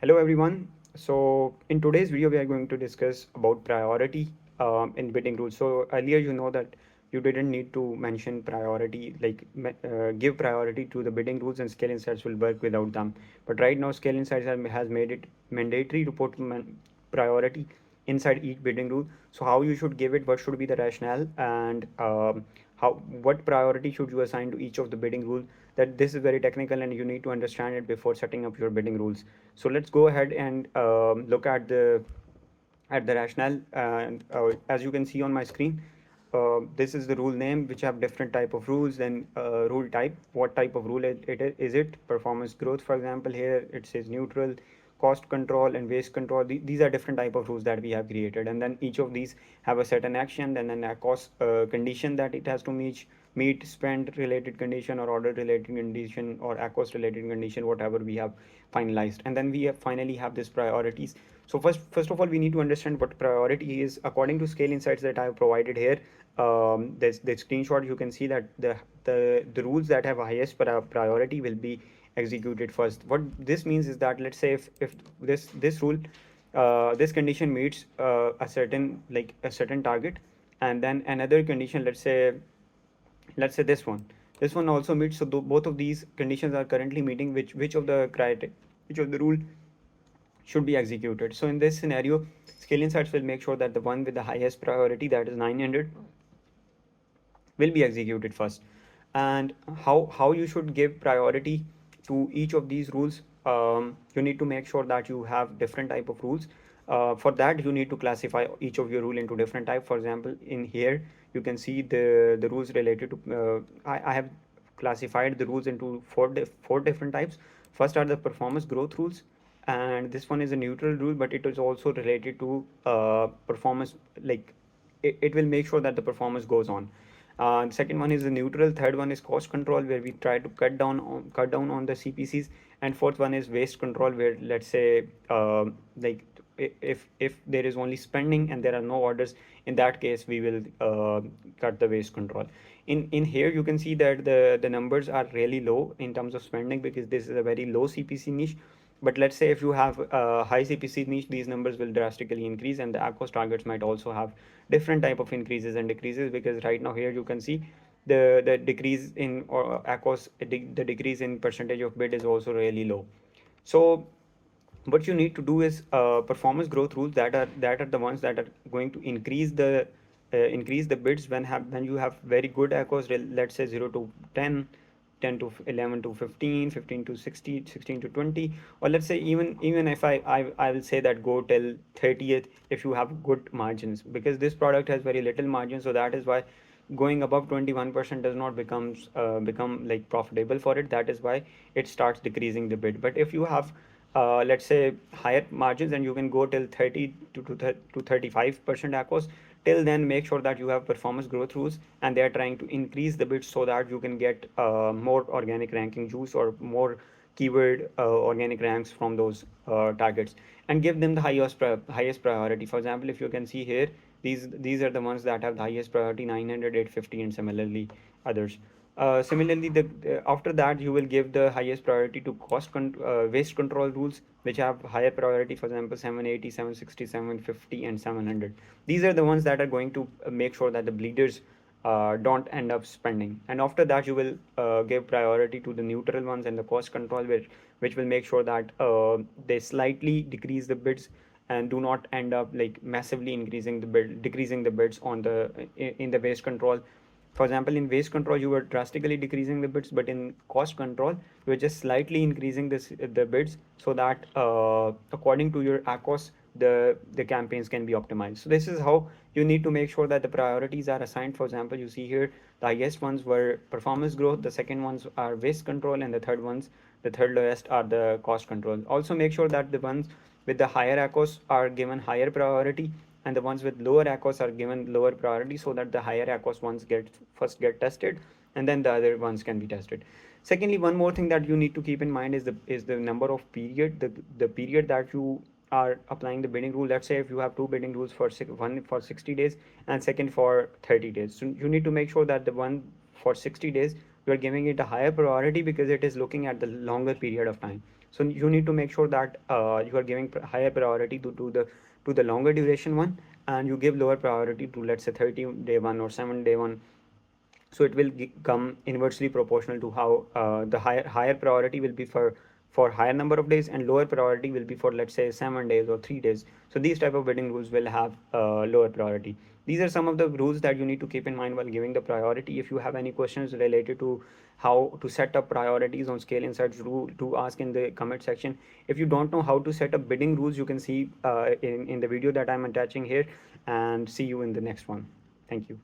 Hello everyone. So in today's video, we are going to discuss about priority in bidding rules. So earlier, you know that you didn't need to mention priority, like give priority to the bidding rules, and Scale Insights will work without them. But right now, Scale Insights has made it mandatory to put priority inside each bidding rule. So how you should give it, what should be the rationale, and how what priority should you assign to each of the bidding rule. That this is very technical and you need to understand it before setting up your bidding rules. So let's go ahead and look at the rationale. And as you can see on my screen, this is the rule name, which have different type of rules. Then rule type, what type of rule is it? Performance growth, for example, here it says neutral, cost control, and waste control. These are different type of rules that we have created, and then each of these have a certain action, and then a cost condition that it has to meet spend related condition or order related condition or ACOS related condition, whatever we have finalized. And then we finally have this priorities. So first of all, we need to understand what priority is. According to Scale Insights that I have provided here, there's the screenshot. You can see that the rules that have highest priority will be executed first. What this means is that, let's say, if this rule, this condition meets a certain target, and then another condition, let's say this one also meets. So both of these conditions are currently meeting. Which of the criteria, which of the rule should be executed? So in this scenario, Scale Insights will make sure that the one with the highest priority, that is 900, will be executed first. And how you should give priority to each of these rules? You need to make sure that you have different type of rules. For that, you need to classify each of your rule into different type. For example, in here you can see the rules related to I have classified the rules into four different types. First are the performance growth rules, and this one is a neutral rule, but it is also related to performance. Like it will make sure that the performance goes on. The second one is the neutral. Third one is cost control, where we try to cut down on the CPCs. And fourth one is waste control, where, let's say, if there is only spending and there are no orders, in that case we will cut the waste control. In here you can see that the numbers are really low in terms of spending, because this is a very low CPC niche. But let's say if you have a high CPC niche, these numbers will drastically increase, and the ACOS targets might also have different type of increases and decreases. Because right now here you can see the decrease in or ACOS, the decrease in percentage of bid is also really low. So what you need to do is performance growth rules, that are the ones that are going to increase the bids when you have very good ACOS. Let's say 0 to 10, 10 to 11 to 15, 15 to 60, 16 to 20, or let's say even if I will say that go till 30th if you have good margins, because this product has very little margin. So that is why going above 21% does not become like profitable for it. That is why it starts decreasing the bid. But if you have let's say higher margins, and you can go till 30 to 35% ACOS, till then make sure that you have performance growth rules, and they are trying to increase the bids so that you can get more organic ranking juice or more keyword organic ranks from those targets, and give them the highest priority. For example, if you can see here, these are the ones that have the highest priority: 900, 850, and similarly others. Similarly, after that, you will give the highest priority to waste control rules, which have higher priority. For example, 780, 760, 750, and 700. These are the ones that are going to make sure that the bleeders don't end up spending. And after that, you will give priority to the neutral ones and the cost control, which will make sure that they slightly decrease the bids and do not end up like massively decreasing the bids in the waste control. For example, in waste control, you were drastically decreasing the bids, but in cost control, you were just slightly increasing the bids, so that according to your ACOS, the campaigns can be optimized. So this is how you need to make sure that the priorities are assigned. For example, you see here the highest ones were performance growth, the second ones are waste control, and the third lowest are the cost control. Also make sure that the ones with the higher ACOS are given higher priority, and the ones with lower ACOS are given lower priority, so that the higher ACOS ones get tested, and then the other ones can be tested. Secondly, one more thing that you need to keep in mind is the number of period, the period that you are applying the bidding rule. Let's say if you have two bidding rules, one for 60 days and second for 30 days. So you need to make sure that the one for 60 days, you are giving it a higher priority, because it is looking at the longer period of time. So you need to make sure that you are giving higher priority to the longer duration one, and you give lower priority to, let's say, 30-day one or 7-day one. So it will come inversely proportional to how the higher priority will be for higher number of days, and lower priority will be for, let's say, 7 days or 3 days. So these type of bidding rules will have lower priority. These are some of the rules that you need to keep in mind while giving the priority. If you have any questions related to how to set up priorities on Scale Insights, to ask in the comment section. If you don't know how to set up bidding rules, you can see in the video that I'm attaching here, and see you in the next one. Thank you.